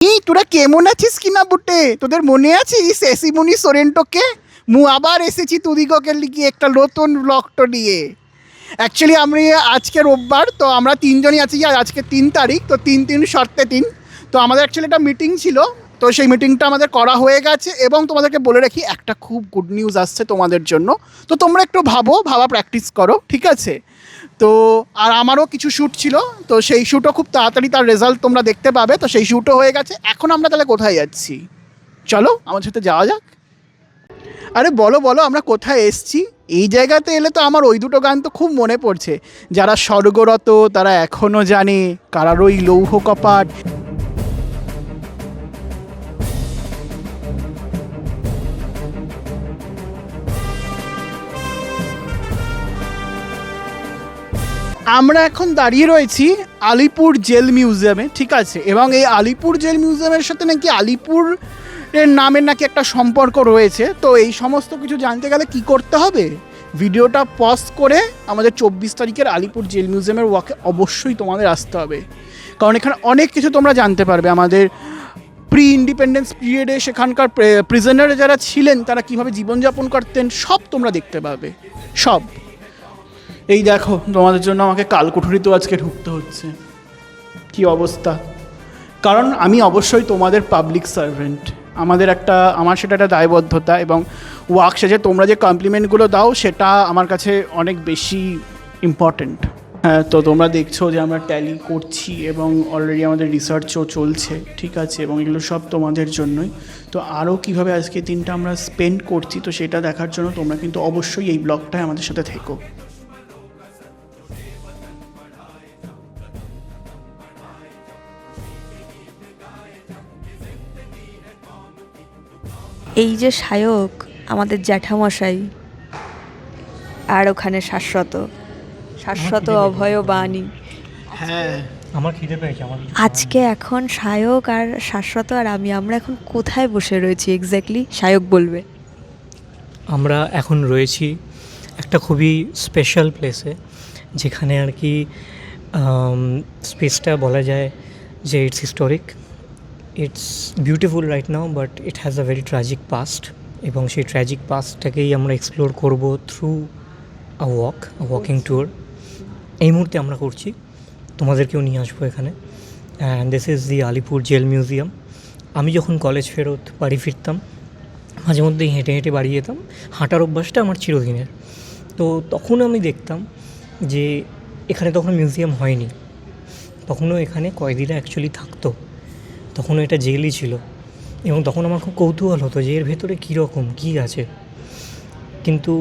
তোরা কেমন আছিস কিনা বুটে? তোদের মনে আছে এই সেসিমনি সোরেন্টোকে? মু আবার এসেছি তুদিগকের লিগে একটা নতুন ব্লগটো নিয়ে। অ্যাকচুয়ালি আমি আজকে রোববার, তো আমরা তিনজনই আছি, আর আজকে 3 তারিখ, তো 3 শর্তে 3। তো আমাদের অ্যাকচুয়ালি একটা মিটিং ছিল, তো সেই মিটিংটা আমাদের করা হয়ে গেছে। এবং তোমাদেরকে বলে রাখি, একটা খুব গুড নিউজ আসছে তোমাদের জন্য। তো তোমরা একটু ভাবা প্র্যাকটিস করো, ঠিক আছে? তো আর আমারও কিছু শ্যুট ছিল, তো সেই শ্যুটও খুব তাড়াতাড়ি তার রেজাল্ট তোমরা দেখতে পাবে। তো সেই শ্যুটও হয়ে গেছে। এখন আমরা তাহলে কোথায় যাচ্ছি? চলো আমার সাথে যাওয়া যাক। আরে বলো বলো, আমরা কোথায় এসছি? এই জায়গাতে এলে তো আমার ওই দুটো গান তো খুব মনে পড়ছে। যারা স্বর্গরত তারা এখনও জানে, কারার ওই লৌহ কপাট। আমরা এখন দাঁড়িয়ে রয়েছি আলিপুর জেল মিউজিয়ামে, ঠিক আছে? এবং এই আলিপুর জেল মিউজিয়ামের সাথে নাকি আলিপুর এর নামের নাকি একটা সম্পর্ক রয়েছে। তো এই সমস্ত কিছু জানতে গেলে কি করতে হবে? ভিডিওটা পজ করে আমাদের 24 তারিখের আলিপুর জেল মিউজিয়ামের ওয়াকে অবশ্যই তোমাদের আসতে হবে, কারণ এখানে অনেক কিছু তোমরা জানতে পারবে। আমাদের প্রি ইন্ডিপেন্ডেন্স পিরিয়ডে সেখানকার প্রিজনার যারা ছিলেন তারা কীভাবে জীবনযাপন করতেন, সব তোমরা দেখতে পাবে, সব। এই দেখো, তোমাদের জন্য আমাকে কালকুঠুরিতেও আজকে ঢুকতে হচ্ছে। কি অবস্থা! কারণ আমি অবশ্যই তোমাদের পাবলিক সার্ভেন্ট। আমার সেটা একটা দায়বদ্ধতা, এবং ওয়ার্ক শেষে তোমরা যে কমপ্লিমেন্টগুলো দাও সেটা আমার কাছে অনেক বেশি ইম্পর্ট্যান্ট। হ্যাঁ, তো তোমরা দেখছো যে আমরা ট্যালি করছি এবং অলরেডি আমাদের রিসার্চও চলছে, ঠিক আছে? এবং এগুলো সব তোমাদের জন্যই। তো আরও কীভাবে আজকে দিনটা আমরা স্পেন্ড করছি, তো সেটা দেখার জন্য তোমরা কিন্তু অবশ্যই এই ব্লগটায় আমাদের সাথে থেকো। এই যে শায়ক আমাদের জ্যাঠামশাই, আর ওখানে শাশ্বত অভয় বাণী। হ্যাঁ, আমার খিদে পেয়েছে। আজকে এখন শায়ক আর শাশ্বত আর আমরা এখন কোথায় বসে রয়েছি এক্স্যাক্টলি? শায়ক বলবে। আমরা এখন রয়েছি একটা খুবই স্পেশাল প্লেসে, যেখানে আর কি স্পেসটা বলা যায় যে it's historic, it's beautiful right now, but it has a very tragic past. এবং সেই ট্র্যাজিক পাস্টটাকেই আমরা এক্সপ্লোর করব থ্রু আ ওয়াকিং ট্যুর। এই মুহূর্তে আমরা করছি, তোমাদেরকেও নিয়ে আসবো এখানে। And this is the Alipore jail museum. আমি যখন কলেজ ফেরত বাড়ি ফিরতাম, মাঝে মধ্যেই হেঁটে হেঁটে বাড়ি যেতাম। হাঁটার অভ্যাসটা আমার চিরদিনের। তো তখন আমি দেখতাম যে এখানে তখন মিউজিয়াম হয়নি, তখনও এখানে কয়েদিরা অ্যাকচুয়ালি থাকতো, তখনও এটা জেলই ছিল। এবং তখন আমার খুব কৌতূহল হতো যে এর ভেতরে কীরকম কী আছে। কিন্তু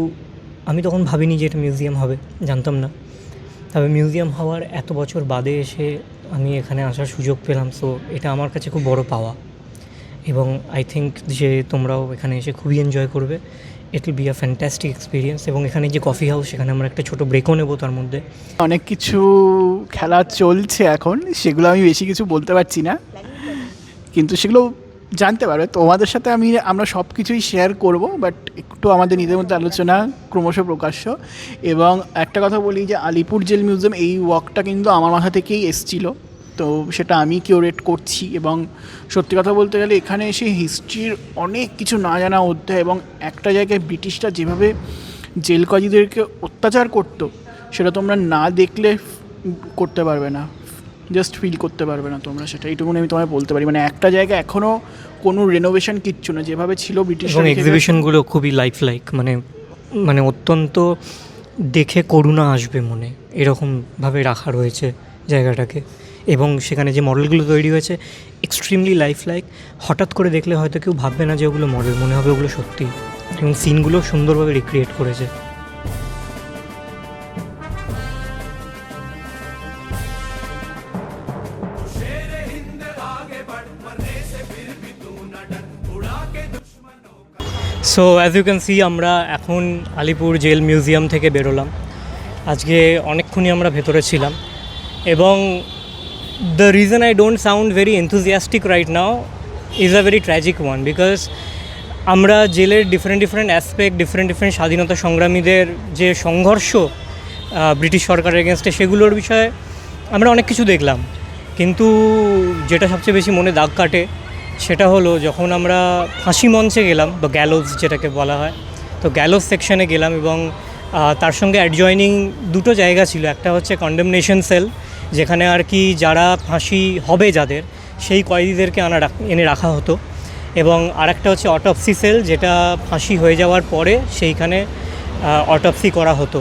আমি তখন ভাবিনি যে এটা মিউজিয়াম হবে, জানতাম না। তবে মিউজিয়াম হওয়ার এত বছর বাদে এসে আমি এখানে আসার সুযোগ পেলাম, সো এটা আমার কাছে খুব বড় পাওয়া। এবং আই থিঙ্ক যে তোমরাও এখানে এসে খুবই এনজয় করবে। It will be a fantastic experience. এবং এখানে যে কফি হাউস, সেখানে আমরা একটা ছোটো ব্রেকও নেবো তার মধ্যে। অনেক কিছু খেলা চলছে এখন, সেগুলো আমি বেশি কিছু বলতে পারছি না, কিন্তু সেগুলো জানতে পারবে তোমাদের সাথে। আমরা সব কিছুই শেয়ার করব, বাট একটু আমাদের নিজেদের মধ্যে আলোচনা ক্রমশ প্রকাশ্য। এবং একটা কথা বলি যে আলিপুর জেল মিউজিয়াম, এই ওয়াকটা কিন্তু আমার মাথা থেকেই এসছিল, তো সেটা আমি কিউরেট করছি। এবং সত্যি কথা বলতে গেলে এখানে এসে হিস্ট্রির অনেক কিছু না জানা অধ্যায়, এবং একটা জায়গায় ব্রিটিশরা যেভাবে জেল কয়েদিদেরকে অত্যাচার করতো, সেটা তোমরা না দেখলে করতে পারবে না, জাস্ট ফিল করতে পারবে না তোমরা সেটা। এইটুকুনি আমি তোমায় বলতে পারি। মানে একটা জায়গায় এখনও কোনো রেনোভেশন কিচ্ছু না, যেভাবে ছিল ব্রিটিশ। এবং এক্সিবিশনগুলো খুবই লাইক মানে অত্যন্ত দেখে করুণা আসবে মনে, এরকমভাবে রাখা রয়েছে জায়গাটাকে। এবং সেখানে যে মডেলগুলো তৈরি হয়েছে এক্সট্রিমলি লাইক। হঠাৎ করে দেখলে হয়তো কেউ ভাববে না যে ওগুলো মডেল, মনে হবে ওগুলো সত্যি। এবং সিনগুলো সুন্দরভাবে রিক্রিয়েট করেছে। So as you can see, আমরা এখন আলিপুর জেল মিউজিয়াম থেকে বেরোলাম। আজকে অনেকক্ষণই আমরা ভেতরে ছিলাম, এবং the reason I don't sound very enthusiastic right now is a very tragic one, because আমরা জেলের ডিফারেন্ট অ্যাসপেক্ট, ডিফারেন্ট স্বাধীনতা সংগ্রামীদের যে সংঘর্ষ ব্রিটিশ সরকারের এগেনস্টে, সেগুলোর বিষয়ে আমরা অনেক কিছু দেখলাম। কিন্তু যেটা সবচেয়ে বেশি মনে দাগ কাটে সেটা হলো যখন আমরা ফাঁসি মঞ্চে গেলাম বা গ্যালোস যেটাকে বলা হয়, তো গ্যালোস সেকশনে গেলাম এবং তার সঙ্গে অ্যাডজয়নিং দুটো জায়গা ছিল। একটা হচ্ছে কন্ডেমনেশন সেল, যেখানে আর কি যারা ফাঁসি হবে যাদের, সেই কয়েদিদেরকে এনে রাখা হতো, এবং আরেকটা হচ্ছে অটপসি সেল, যেটা ফাঁসি হয়ে যাওয়ার পরে সেইখানে অটপসি করা হতো।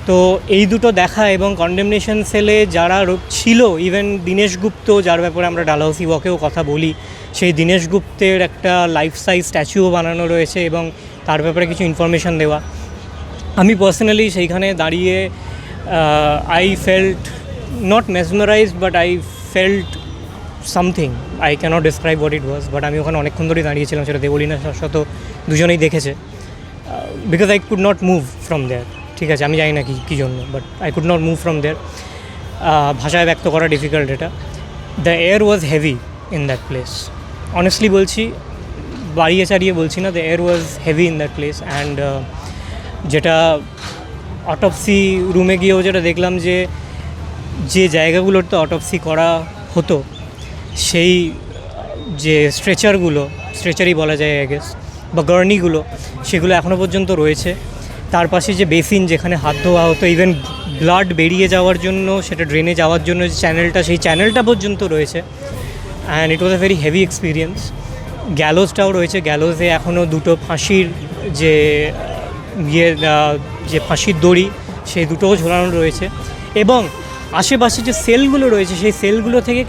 তো এই দুটো দেখা এবং কন্ডেমনেশন সেলে যারা ছিল, ইভেন দীনেশ গুপ্ত, যার ব্যাপারে আমরা ডালহাউসি ওয়াকেও কথা বলি, সেই দীনেশ গুপ্তের একটা লাইফ সাইজ স্ট্যাচুও বানানো রয়েছে এবং তার ব্যাপারে কিছু ইনফরমেশান দেওয়া। আমি পার্সোনালি সেইখানে দাঁড়িয়ে I felt not mesmerized, but I felt something, I cannot describe what it was, but আমি ওখানে অনেকক্ষণ ধরেই দাঁড়িয়েছিলাম, সেটা দেবলীনা শাশ্বত দুজনেই দেখেছে, because I could not move from there. ঠিক আছে, আমি জানি না কী জন্য, but I could not move from there. ভাষায় ব্যক্ত করা ডিফিকাল্ট এটা। The air was heavy in that place, honestly বলছি, বাড়িয়ে চাড়িয়ে বলছি না, the air was heavy in that place. And যেটা অটপসি রুমে গিয়েও যেটা দেখলাম, যে জায়গাগুলোতে অটপসি করা হতো, সেই যে স্ট্রেচারই বলা যায় আই গেস, বা গার্নিগুলো, সেগুলো এখনও পর্যন্ত রয়েছে। তার পাশে যে বেসিন, যেখানে হাত ধোয়া হতো, ইভেন ব্লাড বেরিয়ে যাওয়ার জন্য, সেটা ড্রেনে যাওয়ার জন্য যে চ্যানেলটা, সেই চ্যানেলটা পর্যন্ত রয়েছে। And it was a very heavy experience. গ্যালোসটাও রয়েছে, গ্যালোসে এখনও দুটো ফাঁসির যে ফাঁসির দড়ি, সেই দুটোও ঝোলানো রয়েছে। এবং আশেপাশে যে সেলগুলো রয়েছে, সেই সেলগুলো থেকে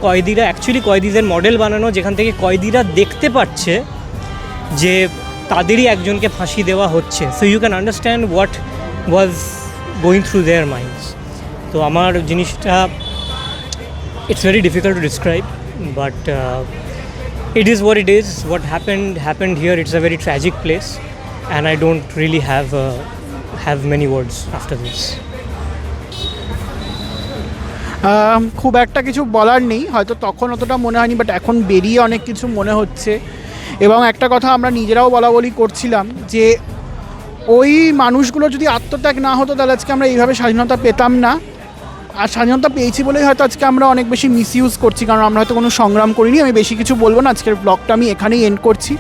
কয়েদিদের মডেল বানানো, যেখান থেকে কয়েদিরা দেখতে পাচ্ছে যে তাদেরই একজনকে ফাঁসি দেওয়া হচ্ছে। So you can understand what was going through their minds. তো আমার জিনিসটা, it's very difficult to describe, but it is what it is. What happened here. It's a very tragic place, and I don't really have many words after this. খুব একটা কিছু বলার নেই, হয়তো তখন অতটা মনে হয়নি, বাট এখন বেরিয়ে অনেক কিছু মনে হচ্ছে। এবং একটা কথা আমরা নিজেরাও বলা করছিলাম, যে ওই মানুষগুলো যদি আত্মত্যাগ না হতো, তাহলে আজকে আমরা এইভাবে স্বাধীনতা পেতাম না। আর স্বাধীনতা পেয়েছি বলেই হয়তো আজকে আমরা অনেক বেশি মিসইউজ করছি, কারণ আমরা হয়তো কোনো সংগ্রাম করিনি। আমি বেশি কিছু বলবো না, আজকের ব্লগটা আমি এখানেই এন্ড করছি।